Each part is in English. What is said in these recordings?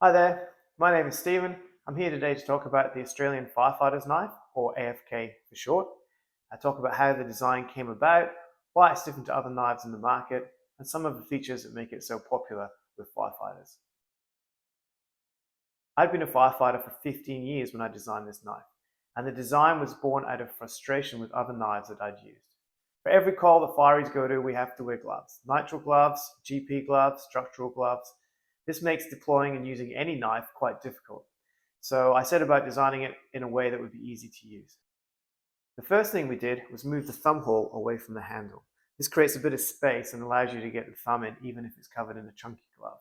Hi there, my name is Stephen. I'm here today to talk about the Australian Firefighters knife, or AFK for short. I talk about how the design came about, why it's different to other knives in the market, and some of the features that make it so popular with firefighters. I'd been a firefighter for 15 years when I designed this knife, and the design was born out of frustration with other knives that I'd used. For every call the fireys go to, we have to wear gloves. Nitrile gloves, GP gloves, structural gloves. This makes deploying and using any knife quite difficult. So I set about designing it in a way that would be easy to use. The first thing we did was move the thumb hole away from the handle. This creates a bit of space and allows you to get the thumb in even if it's covered in a chunky glove.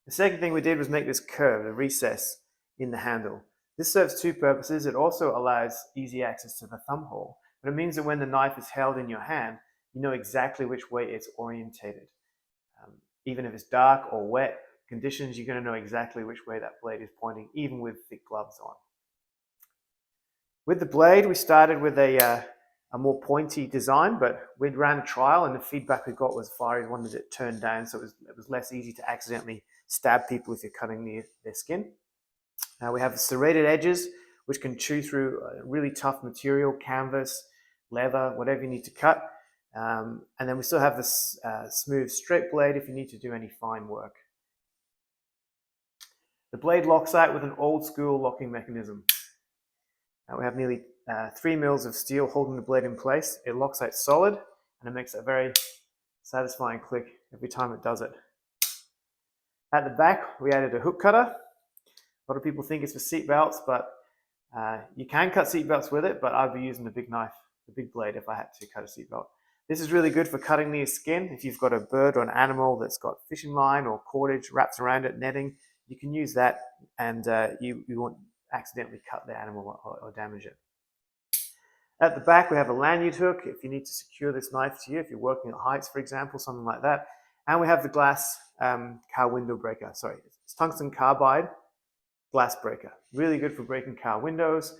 The second thing we did was make this curve, a recess in the handle. This serves two purposes. It also allows easy access to the thumb hole, but it means that when the knife is held in your hand, you know exactly which way it's orientated. Even if it's dark or wet conditions, you're going to know exactly which way that blade is pointing, even with thick gloves on. With the blade, we started with a more pointy design, but we ran a trial and the feedback we got was fireys wanted it turned down, so it was less easy to accidentally stab people if you're cutting their skin. We have the serrated edges, which can chew through really tough material, canvas, leather, whatever you need to cut. And then we still have this smooth straight blade if you need to do any fine work. The blade locks out with an old school locking mechanism. We have nearly 3 mils of steel holding the blade in place. It locks out solid and it makes a very satisfying click every time it does it. At the back, we added a hook cutter. A lot of people think it's for seat belts, but you can cut seat belts with it, but I'd be using the big knife, the big blade, if I had to cut a seat belt. This is really good for cutting near skin. If you've got a bird or an animal that's got fishing line or cordage wrapped around it, netting, you can use that and you won't accidentally cut the animal or damage it. At the back, we have a lanyard hook if you need to secure this knife to you, if you're working at heights, for example, something like that. And we have the glass car window breaker. Sorry, it's tungsten carbide glass breaker. Really good for breaking car windows.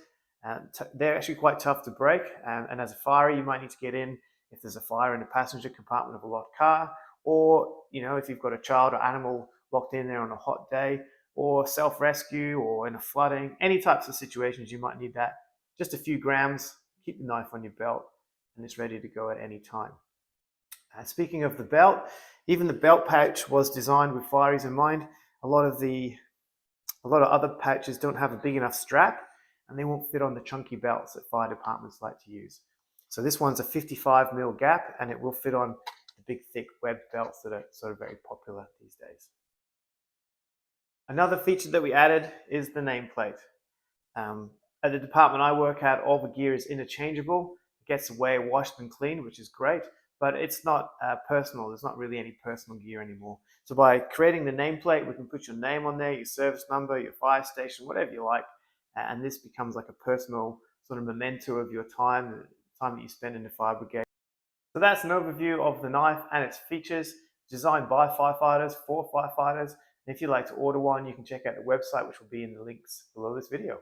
They're actually quite tough to break. And as a firer, you might need to get in if there's a fire in the passenger compartment of a locked car, or if you've got a child or animal locked in there on a hot day, or self-rescue, or in a flooding, any types of situations you might need that. Just a few grams, keep the knife on your belt, and it's ready to go at any time. Speaking of the belt, even the belt pouch was designed with fireys in mind. A lot of other pouches don't have a big enough strap, and they won't fit on the chunky belts that fire departments like to use. So this one's a 55 mil gap, and it will fit on the big thick webbed belts that are sort of very popular these days. Another feature that we added is the nameplate. At the department I work at, all the gear is interchangeable. It gets away washed and cleaned, which is great, but it's not personal. There's not really any personal gear anymore. So by creating the nameplate, we can put your name on there, your service number, your fire station, whatever you like, and this becomes like a personal sort of memento of your time, the time that you spend in the fire brigade. So that's an overview of the knife and its features, designed by firefighters for firefighters. And if you'd like to order one, you can check out the website, which will be in the links below this video.